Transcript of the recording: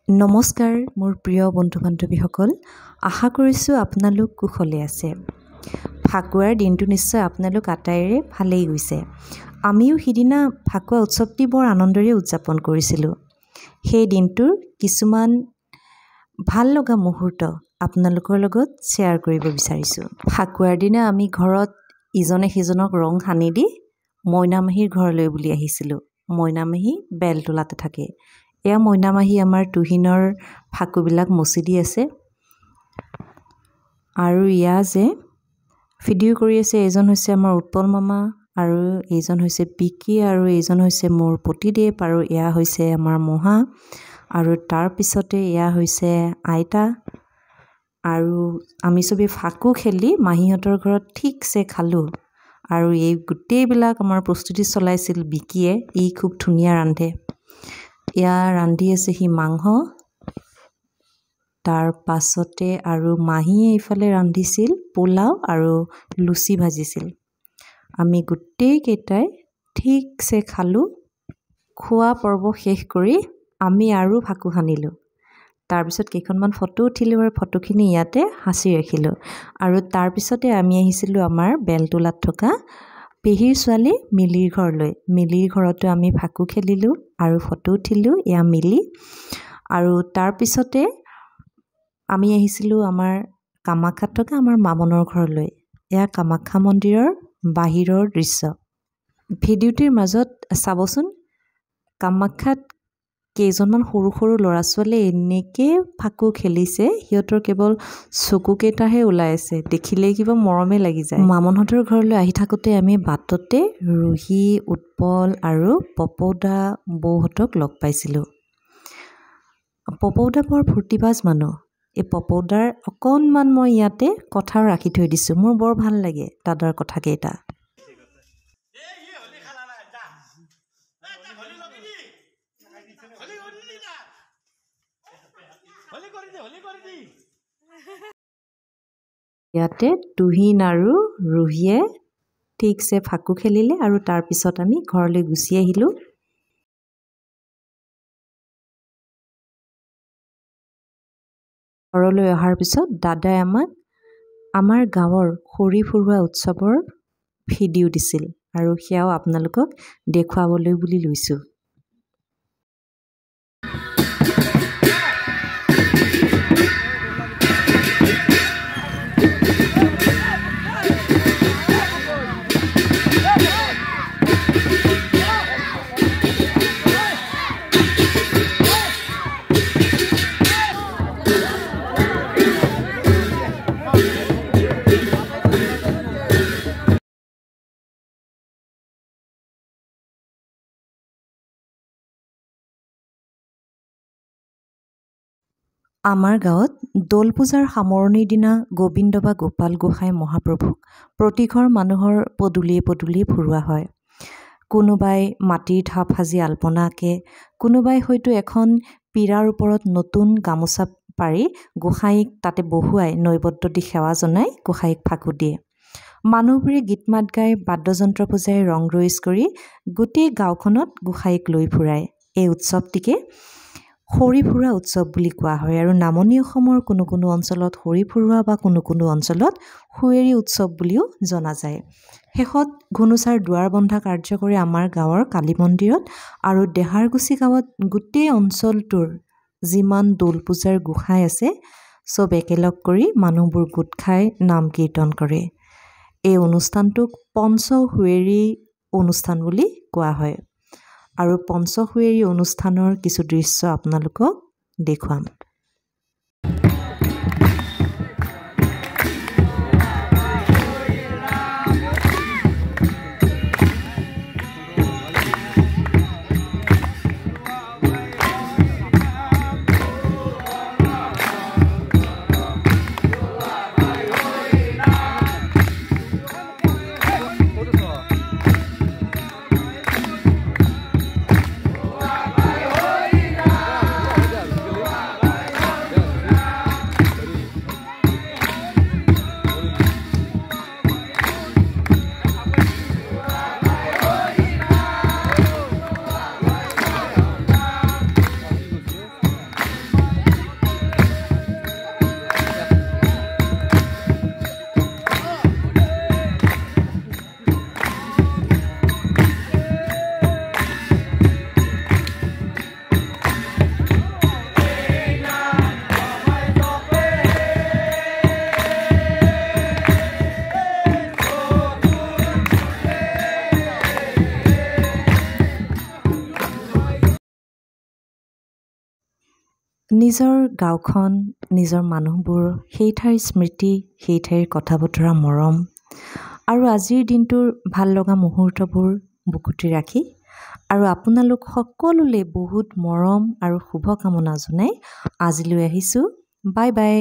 নমস্কাৰ মোৰ প্ৰিয় বন্ধু বান্ধৱীসকল, আশা কৰিছোঁ আপোনালোক কুশলে আছে। ফাকুৱাৰ দিনটো নিশ্চয় আপোনালোক আটাইৰে ভালেই গৈছে। আমিও সিদিনা ফাকুৱা উৎসৱটি বৰ আনন্দৰে উদযাপন কৰিছিলোঁ। সেই দিনটোৰ কিছুমান ভাল লগা মুহূৰ্ত আপোনালোকৰ লগত শ্বেয়াৰ কৰিব বিচাৰিছোঁ। ফাকুৱাৰ দিনা আমি ঘৰত ইজনে সিজনক ৰং সানি দি মইনামাহীৰ ঘৰলৈ বুলি আহিছিলোঁ। মইনামাহী বেলতলাতে থাকে। এয়া মইনামাহী আমাৰ তুহিনৰ ফাকুবিলাক মচি দি আছে। আৰু ইয়া যে ভিডিঅ' কৰি আছে, এইজন হৈছে আমাৰ উৎপল মামা, আৰু এইজন হৈছে বিকি, আৰু এইজন হৈছে মোৰ পতিদেৱ, আৰু এয়া হৈছে আমাৰ মহা, আৰু তাৰ পিছতে এয়া হৈছে আইতা। আৰু আমি চবেই ফাকু খেলি মাহীহঁতৰ ঘৰত ঠিকছে খালোঁ। আৰু এই গোটেইবিলাক আমাৰ প্ৰস্তুতি চলাইছিল বিকিয়ে। ই খুব ধুনীয়া ৰান্ধে। এয়া ৰান্ধি আছে সি মাংস, তাৰ পাছতে আৰু মাহীয়ে এইফালে ৰান্ধিছিল পোলাও আৰু লুচি ভাজিছিল। আমি গোটেইকেইটাই ঠিকছে খালোঁ। খোৱা পৰ্ব শেষ কৰি আমি আৰু ফাকু সানিলোঁ। তাৰপিছত কেইখনমান ফটো উঠিলোঁ আৰু ফটোখিনি ইয়াতে সাঁচি ৰাখিলোঁ। আৰু তাৰপিছতে আমি আহিছিলোঁ আমাৰ বেলতলাত থকা পেহীৰ ছোৱালী মিলিৰ ঘৰলৈ। মিলিৰ ঘৰতো আমি ফাকু খেলিলোঁ আৰু ফটো উঠিলোঁ, এয়া মিলি। আৰু তাৰপিছতে আমি আহিছিলোঁ আমাৰ কামাখ্যাত থকা আমাৰ মামনৰ ঘৰলৈ। এয়া কামাখ্যা মন্দিৰৰ বাহিৰৰ দৃশ্য। ভিডিঅ'টিৰ মাজত চাবচোন, কামাখ্যাত কেইজনমান সৰু সৰু ল'ৰা ছোৱালীয়ে এনেকৈ ফাকু খেলিছে, সিহঁতৰ কেৱল চকুকেইটাহে ওলাই আছে, দেখিলেই কিবা মৰমে লাগি যায়। মামনহঁতৰ ঘৰলৈ আহি থাকোঁতে আমি বাটতে ৰুহি, উৎপল আৰু পপৌদা বৌহঁতক লগ পাইছিলোঁ। পপৌদা বৰ ফূৰ্তিবাজ মানুহ। এই পপৌদাৰ অকণমান মই ইয়াতে কথাও ৰাখি থৈ দিছোঁ। মোৰ বৰ ভাল লাগে দাদাৰ কথাকেইটা। ইয়াতে তুহিন আৰু ৰুহিয়ে ঠিকছে ফাকু খেলিলে আৰু তাৰপিছত আমি ঘৰলৈ গুচি আহিলোঁ। ঘৰলৈ অহাৰ পিছত দাদাই আমাক আমাৰ গাঁৱৰ খৰি ফুৰোৱা উৎসৱৰ ভিডিঅ' দিছিল, আৰু সেয়াও আপোনালোকক দেখুৱাবলৈ বুলি লৈছোঁ। আমাৰ গাঁৱত দৌল পূজাৰ সামৰণিৰ দিনা গোবিন্দ বা গোপাল গোসাঁই মহাপ্ৰভুক প্ৰতিঘৰ মানুহৰ পদূলিয়ে পদূলিয়ে ফুৰোৱা হয়। কোনোবাই মাটিৰ ঢাপ সাজি আলপনা আঁকে, কোনোবাই হয়তো এখন পীৰাৰ ওপৰত নতুন গামোচা পাৰি গোসাঁইক তাতে বহুৱাই নৈবদ্য দি সেৱা জনাই গোসাঁইক ফাকু দিয়ে। মানুহবোৰে গীত মাত গাই বাদ্যযন্ত্ৰ বজাই ৰং ৰইচ কৰি গোটেই গাঁওখনত গোসাঁইক লৈ ফুৰায়। এই উৎসৱটিকে খৰি ফুৰোৱা উৎসৱ বুলি কোৱা হয়। আৰু নামনি অসমৰ কোনো কোনো অঞ্চলত খৰি ফুৰোৱা বা কোনো কোনো অঞ্চলত সুঁৱেৰী উৎসৱ বুলিও জনা যায়। শেষত ঘুনুচাৰ দুৱাৰ বন্ধা কাৰ্য কৰি আমাৰ গাঁৱৰ কালী মন্দিৰত আৰু দেহাৰগুচি গাঁৱত গোটেই অঞ্চলটোৰ যিমান দৌল পূজাৰ গোসাঁই আছে চব একেলগ কৰি মানুহবোৰ গোট খাই নাম কীৰ্তন কৰে। এই অনুষ্ঠানটোক পঞ্চ সুঁৱেৰী অনুষ্ঠান বুলি কোৱা হয়। আৰু পঞ্চ সুঁৱেৰী অনুষ্ঠানৰ কিছু দৃশ্য আপোনালোকক দেখুৱাম। নিজৰ গাঁওখন, নিজৰ মানুহবোৰ, সেই ঠাইৰ স্মৃতি, সেই ঠাইৰ কথা বতৰা, মৰম আৰু আজিৰ দিনটোৰ ভাল লগা মুহূৰ্তবোৰ বুকুতি ৰাখি আৰু আপোনালোক সকলোলৈ বহুত মৰম আৰু শুভকামনা জনাই আজিলৈ আহিছোঁ। Bye bye.